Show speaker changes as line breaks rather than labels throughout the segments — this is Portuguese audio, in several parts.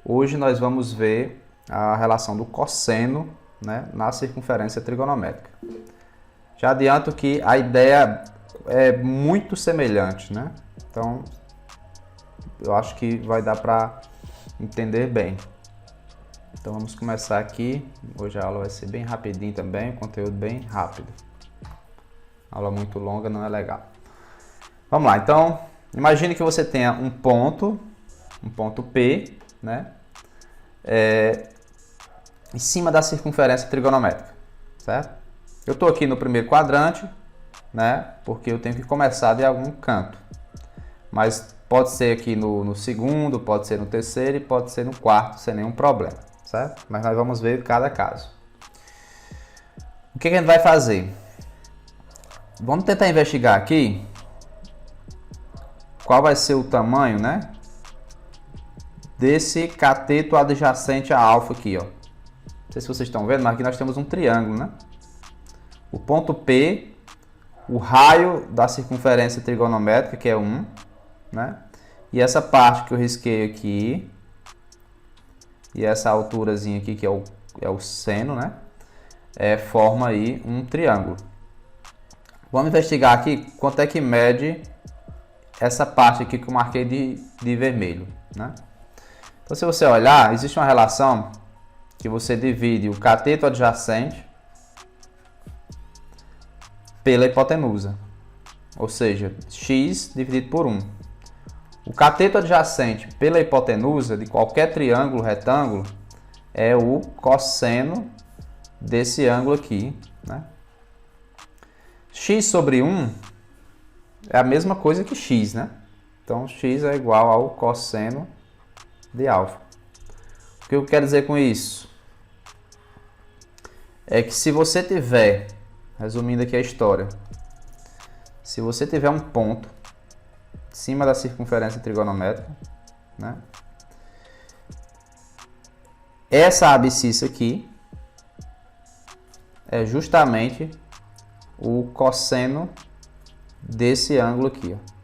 Hoje nós vamos ver a relação do cosseno, né, na circunferência trigonométrica. Já adianto que a ideia é muito semelhante, né? Então, eu acho que vai dar para entender bem. Então vamos começar aqui. Hoje a aula vai ser bem rapidinho também, conteúdo bem rápido. Aula muito longa não é legal. Vamos lá, então, imagine que você tenha um ponto P, né? Em cima da circunferência trigonométrica, certo? Eu estou aqui no primeiro quadrante, né? Porque eu tenho que começar de algum canto. Mas pode ser aqui no segundo, pode ser no terceiro e pode ser no quarto, sem nenhum problema, certo? Mas nós vamos ver cada caso. O que a gente vai fazer? Vamos tentar investigar aqui qual vai ser o tamanho, né, desse cateto adjacente a alfa aqui, ó. Não sei se vocês estão vendo, mas aqui nós temos um triângulo, né? O ponto P, o raio da circunferência trigonométrica, que é 1, né? E essa parte que eu risquei aqui, e essa alturazinha aqui, que é o seno, né? Forma aí um triângulo. Vamos investigar aqui quanto é que mede essa parte aqui que eu marquei de vermelho, né? Então, se você olhar, existe uma relação que você divide o cateto adjacente pela hipotenusa, ou seja, x dividido por 1. O cateto adjacente pela hipotenusa de qualquer triângulo retângulo é o cosseno desse ângulo aqui, né? X sobre 1 é a mesma coisa que x, né? Então, x é igual ao cosseno de alfa. O que eu quero dizer com isso? É que se você tiver, resumindo aqui a história, se você tiver um ponto em cima da circunferência trigonométrica, né? Essa abscissa aqui é justamente o cosseno desse ângulo aqui, ó.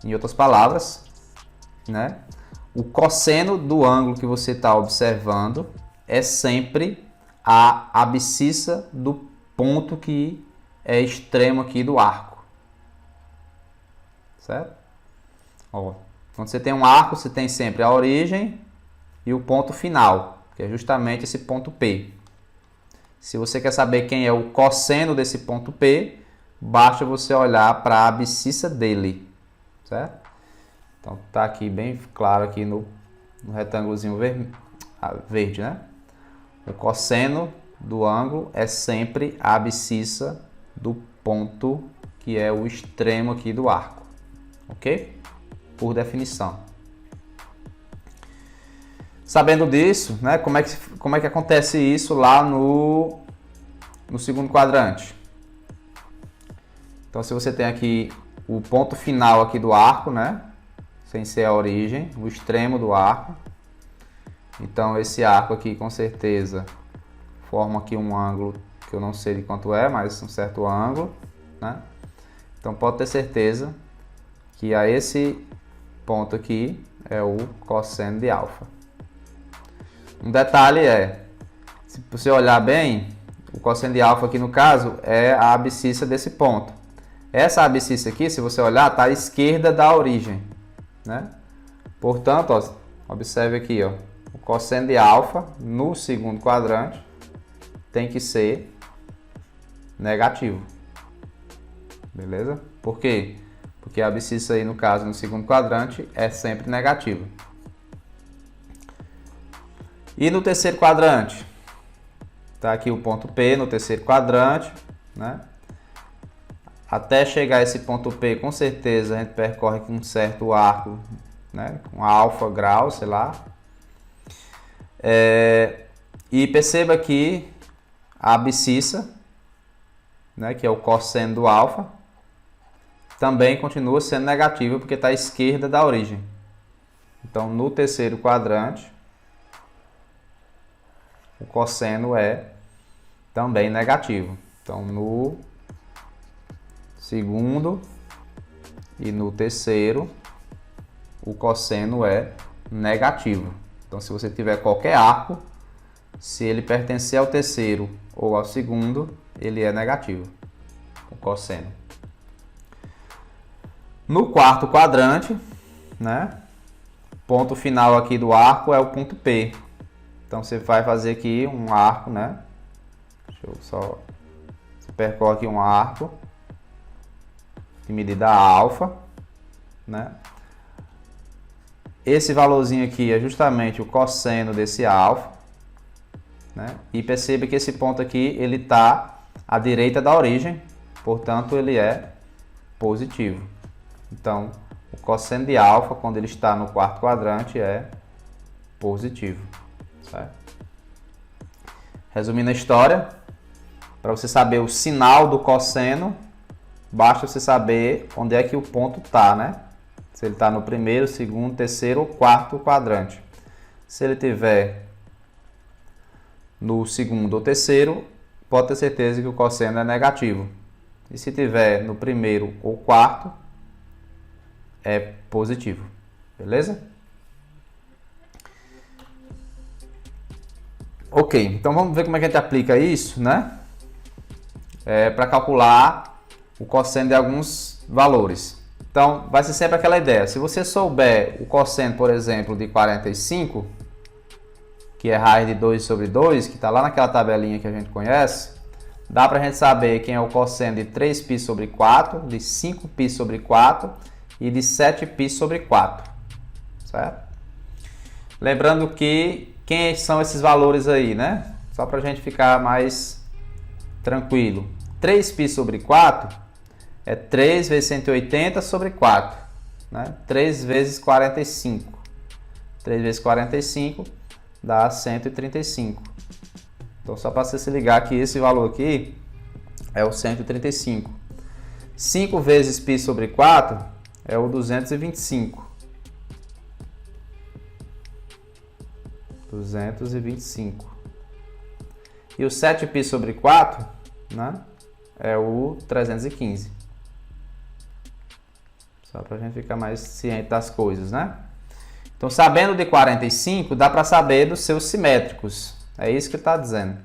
Em outras palavras, né, o cosseno do ângulo que você está observando é sempre a abscissa do ponto que é extremo aqui do arco, certo? Ó, quando você tem um arco, você tem sempre a origem e o ponto final, que é justamente esse ponto P. Se você quer saber quem é o cosseno desse ponto P, basta você olhar para a abscissa dele, certo? Então tá aqui bem claro aqui no retângulozinho verde, né? O cosseno do ângulo é sempre a abscissa do ponto que é o extremo aqui do arco, ok? Por definição. Sabendo disso, né, como é que acontece isso lá no segundo quadrante? Então, se você tem aqui o ponto final aqui do arco, né, sem ser a origem, o extremo do arco. Então, esse arco aqui, com certeza, forma aqui um ângulo que eu não sei de quanto é, mas um certo ângulo, né? Então, pode ter certeza que a esse ponto aqui é o cosseno de alfa. Um detalhe é, se você olhar bem, o cosseno de alfa aqui no caso é a abscissa desse ponto. Essa abscissa aqui, se você olhar, está à esquerda da origem, né? Portanto, ó, observe aqui, ó, o cosseno de alfa no segundo quadrante tem que ser negativo. Beleza? Por quê? Porque a abscissa aí, no caso, no segundo quadrante é sempre negativa. E no terceiro quadrante? Tá aqui o ponto P no terceiro quadrante, né? Até chegar a esse ponto P, com certeza a gente percorre com um certo arco, né? Com alfa grau, sei lá. E perceba que a abscissa, né, que é o cosseno do alfa, também continua sendo negativa porque está à esquerda da origem. Então, no terceiro quadrante, o cosseno é também negativo. Então, no segundo e no terceiro, o cosseno é negativo. Então, se você tiver qualquer arco, se ele pertencer ao terceiro ou ao segundo, ele é negativo, o cosseno. No quarto quadrante, né, ponto final aqui do arco é o ponto P. Então, você vai fazer aqui um arco, né? Deixa eu só... Você percorre aqui um arco de medida alfa, né? Esse valorzinho aqui é justamente o cosseno desse alfa, né? E perceba que esse ponto aqui, ele está à direita da origem, portanto, ele é positivo. Então, o cosseno de alfa, quando ele está no quarto quadrante, é positivo, certo? Resumindo a história, para você saber o sinal do cosseno, basta você saber onde é que o ponto está, né? Se ele está no primeiro, segundo, terceiro ou quarto quadrante. Se ele estiver no segundo ou terceiro, pode ter certeza que o cosseno é negativo. E se estiver no primeiro ou quarto, é positivo. Beleza? Ok, então vamos ver como é que a gente aplica isso, né? Para calcular o cosseno de alguns valores. Então, vai ser sempre aquela ideia. Se você souber o cosseno, por exemplo, de 45, que é raiz de 2 sobre 2, que está lá naquela tabelinha que a gente conhece, dá para a gente saber quem é o cosseno de 3π sobre 4, de 5π sobre 4 e de 7π sobre 4. Certo? Lembrando que quem são esses valores aí, né? Só para a gente ficar mais tranquilo. 3π sobre 4 é 3 vezes 180 sobre 4. Né? 3 vezes 45. 3 vezes 45 dá 135. Então, só para você se ligar que esse valor aqui é o 135. 5 vezes π sobre 4 é o 225. 225. E o 7π sobre 4, né, é o 315. Só para a gente ficar mais ciente das coisas, né? Então, sabendo de 45, dá para saber dos seus simétricos. É isso que está dizendo.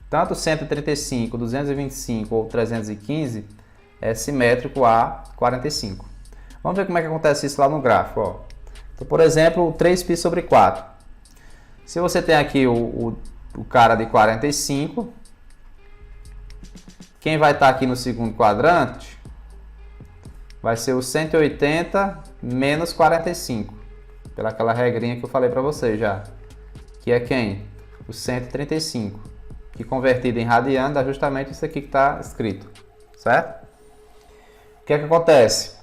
Tanto 135, 225 ou 315 é simétrico a 45. Vamos ver como é que acontece isso lá no gráfico. Ó. Então, por exemplo, o 3π sobre 4. Se você tem aqui o cara de 45, quem vai estar aqui no segundo quadrante vai ser o 180 menos 45. Pelaquela regrinha que eu falei para você já. Que é quem? O 135. Que convertido em radiano dá justamente isso aqui que está escrito. Certo? O que é que acontece?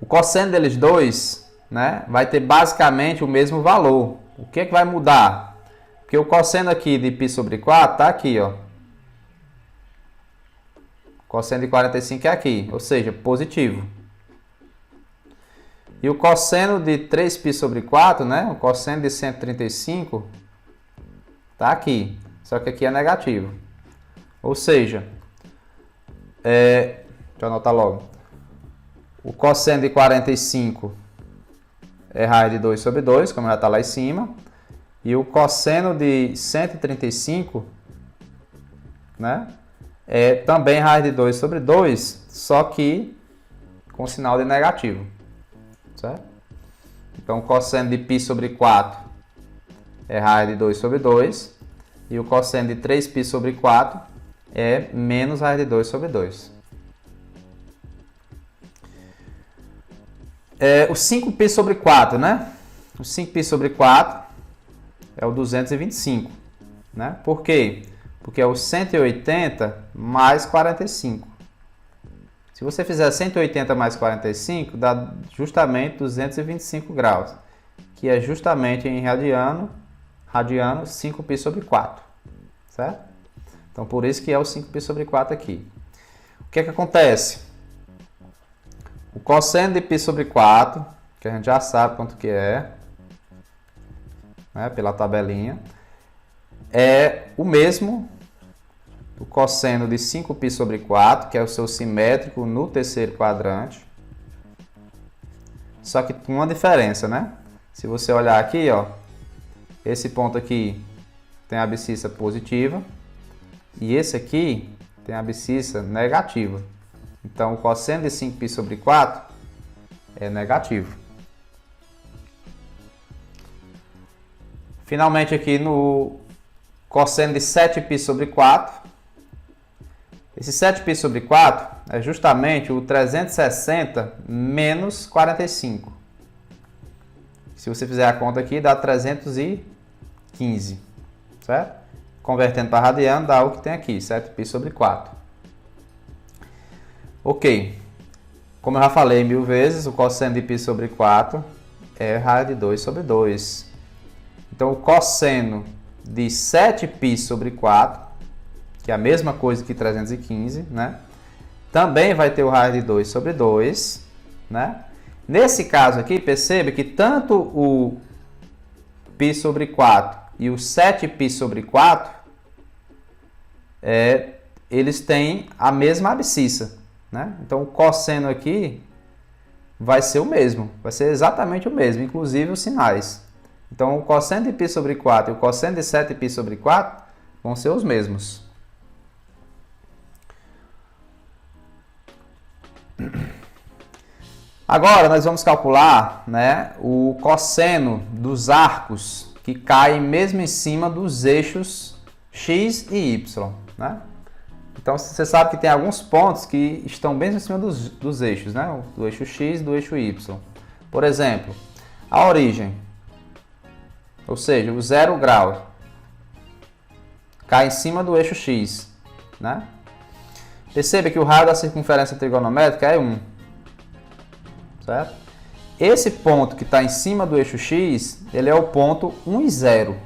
O cosseno deles dois, né, vai ter basicamente o mesmo valor. O que é que vai mudar? Porque o cosseno aqui de π sobre 4 está aqui, ó. O cosseno de 45 é aqui, ou seja, positivo. E o cosseno de 3π sobre 4, né, o cosseno de 135, está aqui. Só que aqui é negativo. Ou seja, deixa eu anotar logo. O cosseno de 45 é raiz de 2 sobre 2, como já está lá em cima. E o cosseno de 135, né, é também raiz de 2 sobre 2, só que com sinal de negativo. Certo? Então, o cosseno de π sobre 4 é raiz de 2 sobre 2. E o cosseno de 3π sobre 4 é menos raiz de 2 sobre 2. O 5π sobre 4, né? O 5π sobre 4 é o 225. Né? Por quê? Porque é o 180 mais 45. Se você fizer 180 mais 45, dá justamente 225 graus. Que é justamente em radiano 5π sobre 4. Certo? Então, por isso que é o 5π sobre 4 aqui. O que é que acontece? O cosseno de π sobre 4, que a gente já sabe quanto que é, né, pela tabelinha, é o mesmo do cosseno de 5π sobre 4, que é o seu simétrico no terceiro quadrante. só que com uma diferença, né? Se você olhar aqui, ó, esse ponto aqui tem a abscissa positiva e esse aqui tem a abscissa negativa. Então, o cosseno de 5π sobre 4 é negativo. Finalmente, aqui no cosseno de 7π sobre 4, esse 7π sobre 4 é justamente o 360 menos 45. Se você fizer a conta aqui, dá 315, certo? Convertendo para radiano, dá o que tem aqui, 7π sobre 4. Ok. Como eu já falei 1000 vezes, o cosseno de π sobre 4 é raiz de 2 sobre 2. Então, o cosseno de 7π sobre 4, que é a mesma coisa que 315, né? Também vai ter o raiz de 2 sobre 2, né? Nesse caso aqui, perceba que tanto o π sobre 4 e o 7π sobre 4, eles têm a mesma abscissa, né? Então, o cosseno aqui vai ser o mesmo, vai ser exatamente o mesmo, inclusive os sinais. Então, o cosseno de π sobre 4 e o cosseno de 7π sobre 4 vão ser os mesmos. Agora, nós vamos calcular, né, o cosseno dos arcos que caem mesmo em cima dos eixos x e y, né? Então, você sabe que tem alguns pontos que estão bem em cima dos eixos, né? Do eixo x e do eixo y. Por exemplo, a origem, ou seja, o 0 grau, cai em cima do eixo x, né? Perceba que o raio da circunferência trigonométrica é 1, certo? Esse ponto que está em cima do eixo x, ele é o ponto 1 e 0,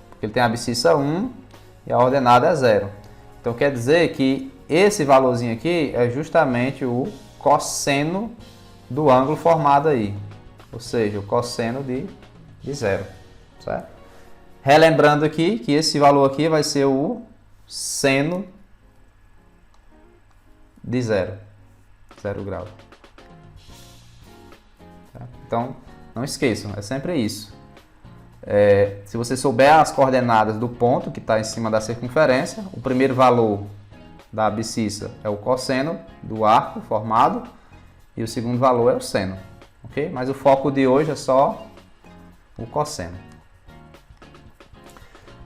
porque ele tem a abscissa 1 e a ordenada é 0. Então, quer dizer que esse valorzinho aqui é justamente o cosseno do ângulo formado aí, ou seja, o cosseno de 0, certo? Relembrando aqui que esse valor aqui vai ser o seno de 0 graus. Então, não esqueçam, é sempre isso. Se você souber as coordenadas do ponto que está em cima da circunferência, o primeiro valor da abscissa é o cosseno do arco formado e o segundo valor é o seno, ok? Mas o foco de hoje é só o cosseno.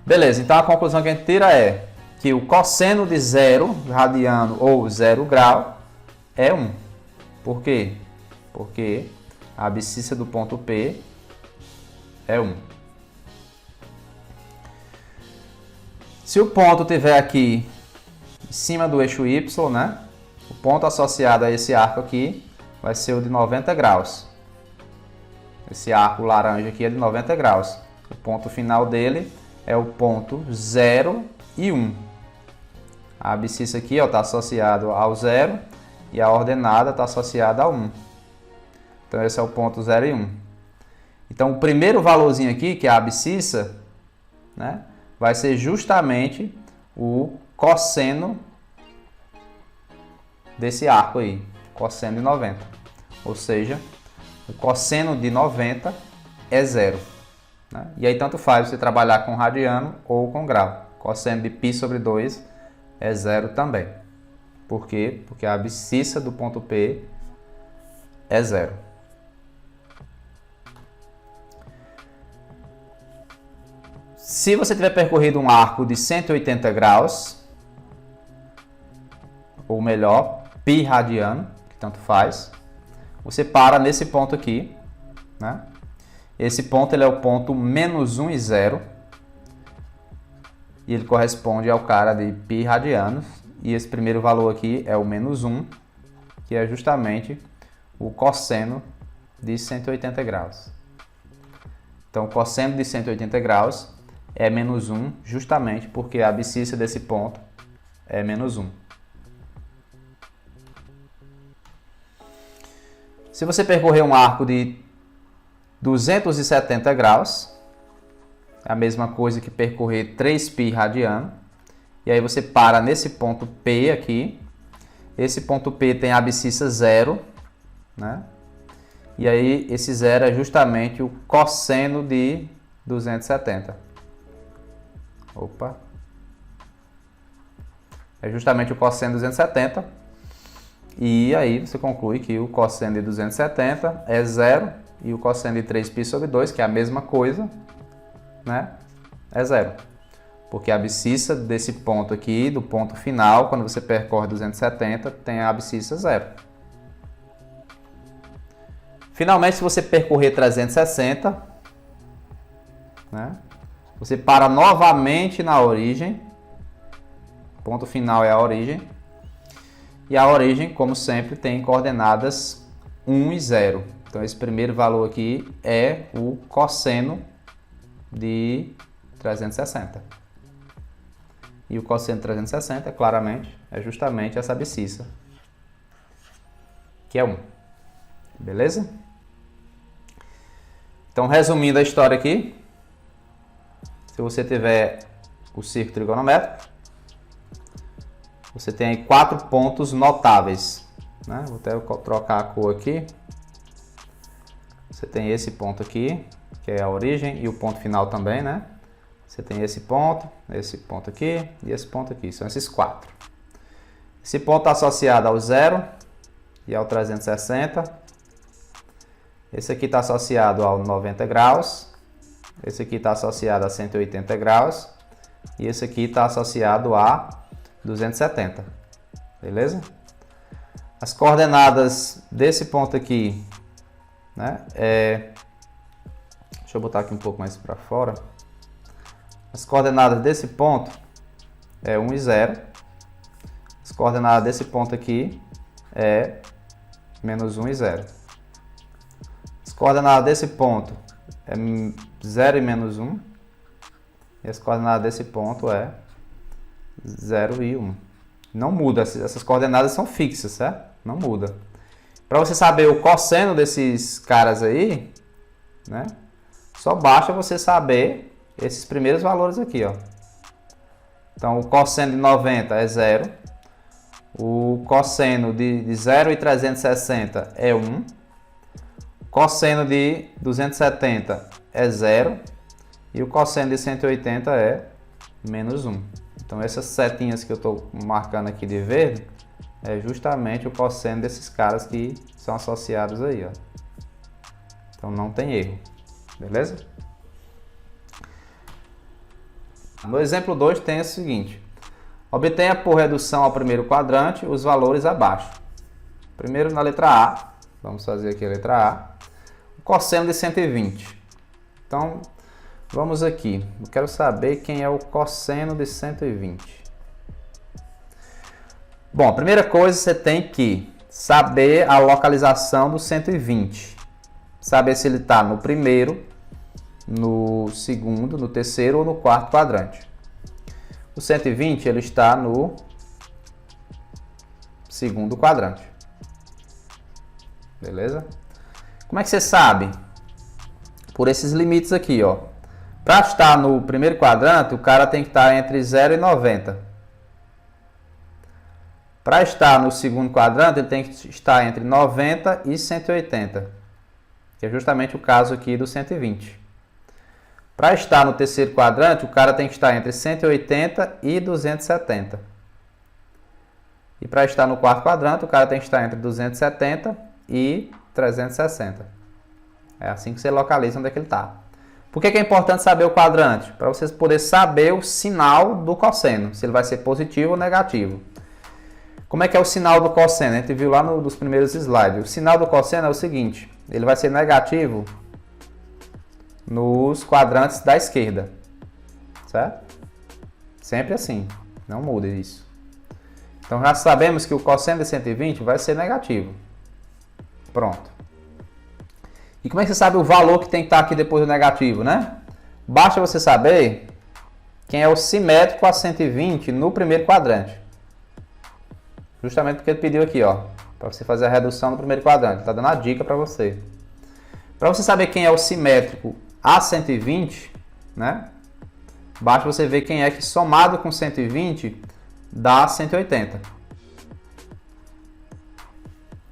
Beleza, então a conclusão que a gente tira é que o cosseno de 0 radiano ou 0 grau é 1. Por quê? Porque a abscissa do ponto P é 1. Se o ponto estiver aqui em cima do eixo Y, né? O ponto associado a esse arco aqui vai ser o de 90 graus. Esse arco laranja aqui é de 90 graus. O ponto final dele é o ponto 0 e 1. A abscissa aqui está associada ao 0 e a ordenada está associada ao 1. Então, esse é o ponto 0 e 1. Então, o primeiro valorzinho aqui, que é a abscissa, né, vai ser justamente o cosseno desse arco aí, cosseno de 90. Ou seja, o cosseno de 90 é 0. Né? E aí tanto faz você trabalhar com radiano ou com grau. Cosseno de π sobre 2 é 0 também. Por quê? Porque a abscissa do ponto P é 0. Se você tiver percorrido um arco de 180 graus, ou melhor, π radiano, que tanto faz, você para nesse ponto aqui, né? Esse ponto ele é o ponto menos 1 e 0, e ele corresponde ao cara de π radianos, e esse primeiro valor aqui é o menos 1, que é justamente o cosseno de 180 graus. Então, o cosseno de 180 graus é menos 1, justamente porque a abscissa desse ponto é menos 1. Se você percorrer um arco de 270 graus, é a mesma coisa que percorrer 3π radiano, e aí você para nesse ponto P aqui. Esse ponto P tem a abscissa 0, né? E aí esse zero é justamente o cosseno de 270. Opa! É justamente o cosseno de 270. E aí você conclui que o cosseno de 270 é zero e o cosseno de 3π/2, que é a mesma coisa, né, é zero. Porque a abscissa desse ponto aqui, do ponto final, quando você percorre 270, tem a abscissa zero. Finalmente, se você percorrer 360, né, você para novamente na origem. O ponto final é a origem. E a origem, como sempre, tem coordenadas 1 e 0. Então, esse primeiro valor aqui é o cosseno de 360. E o cosseno de 360, claramente, é justamente essa abscissa, que é 1. Beleza? Então, resumindo a história aqui, se você tiver o círculo trigonométrico, você tem aí 4 pontos notáveis, né? Vou até trocar a cor aqui. Você tem esse ponto aqui, que é a origem, e o ponto final também, né? Você tem esse ponto aqui e esse ponto aqui. São esses 4. Esse ponto está associado ao 0 e ao 360. Esse aqui está associado ao 90 graus. Esse aqui está associado a 180 graus. E esse aqui está associado a 270. Beleza? As coordenadas desse ponto aqui, né? Deixa eu botar aqui um pouco mais para fora. As coordenadas desse ponto é 1 e 0. As coordenadas desse ponto aqui é menos 1 e 0. As coordenadas desse ponto é 0 e menos 1. E as coordenadas desse ponto é 0 e 1. Não muda, essas coordenadas são fixas, certo? Não muda. Para você saber o cosseno desses caras aí, né? Só basta você saber esses primeiros valores aqui, ó. Então, o cosseno de 90 é 0. O cosseno de 0 e 360 é 1. O cosseno de 270 é 0. E o cosseno de 180 é menos 1. Então, essas setinhas que eu estou marcando aqui de verde é justamente o cosseno desses caras que são associados aí, ó. Então, não tem erro. Beleza? No exemplo 2 tem o seguinte. Obtenha por redução ao primeiro quadrante os valores abaixo. Primeiro na letra A. Vamos fazer aqui a letra A. O cosseno de 120. Então, vamos aqui. Eu quero saber quem é o cosseno de 120. Bom, a primeira coisa você tem que saber a localização do 120. Saber se ele está no primeiro, no segundo, no terceiro ou no quarto quadrante. O 120 ele está no segundo quadrante. Beleza? Como é que você sabe? Por esses limites aqui, ó. Para estar no primeiro quadrante, o cara tem que estar entre 0 e 90. Para estar no segundo quadrante, ele tem que estar entre 90 e 180. Que é justamente o caso aqui do 120. Para estar no terceiro quadrante, o cara tem que estar entre 180 e 270. E para estar no quarto quadrante, o cara tem que estar entre 270 e 360. É assim que você localiza onde é que ele está. Por que é importante saber o quadrante? Para você poder saber o sinal do cosseno, se ele vai ser positivo ou negativo. Como é que é o sinal do cosseno? A gente viu lá nos primeiros slides. O sinal do cosseno é o seguinte, ele vai ser negativo nos quadrantes da esquerda, certo? Sempre assim, não muda isso. Então já sabemos que o cosseno de 120 vai ser negativo. Pronto. E como é que você sabe o valor que tem que estar aqui depois do negativo, né? Basta você saber quem é o simétrico a 120 no primeiro quadrante. Justamente porque ele pediu aqui, ó, para você fazer a redução no primeiro quadrante. Está dando a dica para você. Para você saber quem é o simétrico a 120, né? Basta você ver quem é que somado com 120 dá 180.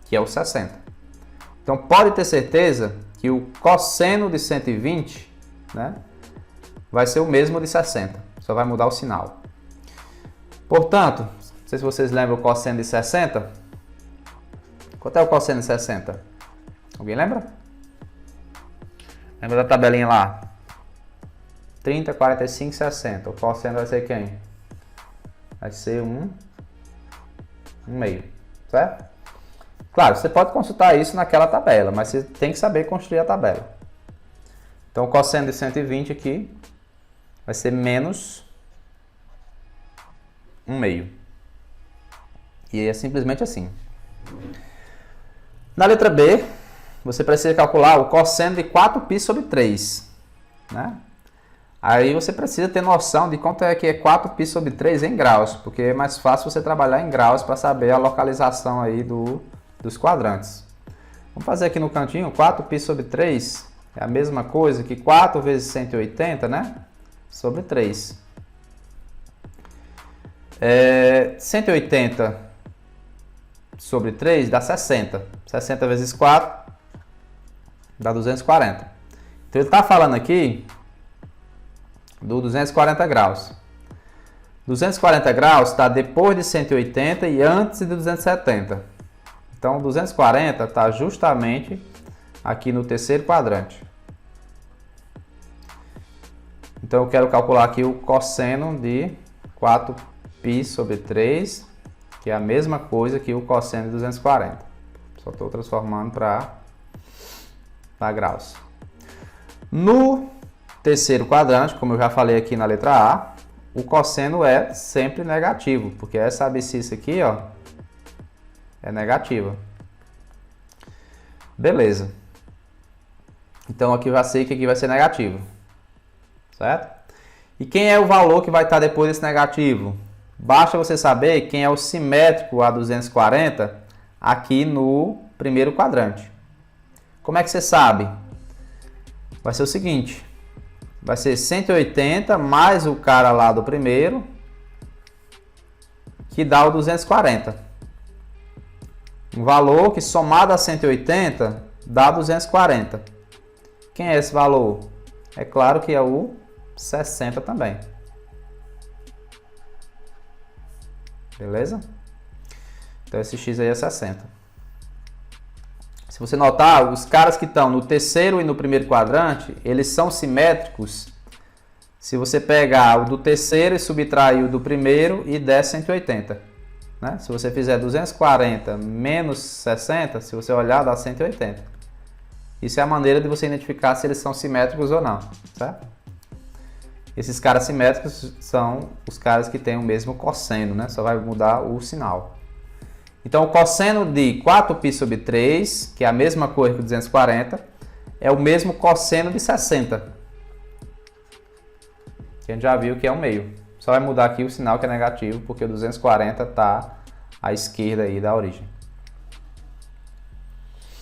Que é o 60. Então pode ter certeza que o cosseno de 120, né, vai ser o mesmo de 60, só vai mudar o sinal. Portanto, não sei se vocês lembram o cosseno de 60. Quanto é o cosseno de 60? Alguém lembra? Lembra da tabelinha lá? 30, 45, 60. O cosseno vai ser quem? Vai ser 1/2, certo? Claro, você pode consultar isso naquela tabela, mas você tem que saber construir a tabela. Então, o cosseno de 120 aqui vai ser menos 1/2. E é simplesmente assim. Na letra B, você precisa calcular o cosseno de 4π sobre 3, né? Aí você precisa ter noção de quanto é que é 4π sobre 3 em graus, porque é mais fácil você trabalhar em graus para saber a localização aí dos quadrantes. Vamos fazer aqui no cantinho, 4π sobre 3 é a mesma coisa que 4 vezes 180, né? Sobre 3. 180 sobre 3 dá 60. 60 vezes 4 dá 240. Então ele está falando aqui do 240 graus. 240 graus está depois de 180 e antes de 270. Então 240 está justamente aqui no terceiro quadrante. Então eu quero calcular aqui o cosseno de 4π sobre 3, que é a mesma coisa que o cosseno de 240. Só estou transformando para graus. No terceiro quadrante, como eu já falei aqui na letra A, o cosseno é sempre negativo, porque essa abscissa aqui, ó, é negativa. Beleza. Então aqui vai ser que aqui vai ser negativo. Certo? E quem é o valor que vai estar depois desse negativo? Basta você saber quem é o simétrico a 240 aqui no primeiro quadrante. Como é que você sabe? Vai ser o seguinte. Vai ser 180 mais o cara lá do primeiro, que dá o 240. Um valor que somado a 180 dá 240. Quem é esse valor? É claro que é o 60 também. Beleza? Então esse x aí é 60. Se você notar, os caras que estão no terceiro e no primeiro quadrante, eles são simétricos. Se você pegar o do terceiro e subtrair o do primeiro e der 180. Né? Se você fizer 240 menos 60, se você olhar, dá 180. Isso é a maneira de você identificar se eles são simétricos ou não. Certo? Esses caras simétricos são os caras que têm o mesmo cosseno, né? Só vai mudar o sinal. Então, o cosseno de 4π sobre 3, que é a mesma coisa que o 240, é o mesmo cosseno de 60. Que a gente já viu que é 1/2. Só vai mudar aqui o sinal que é negativo, porque o 240 está à esquerda aí da origem.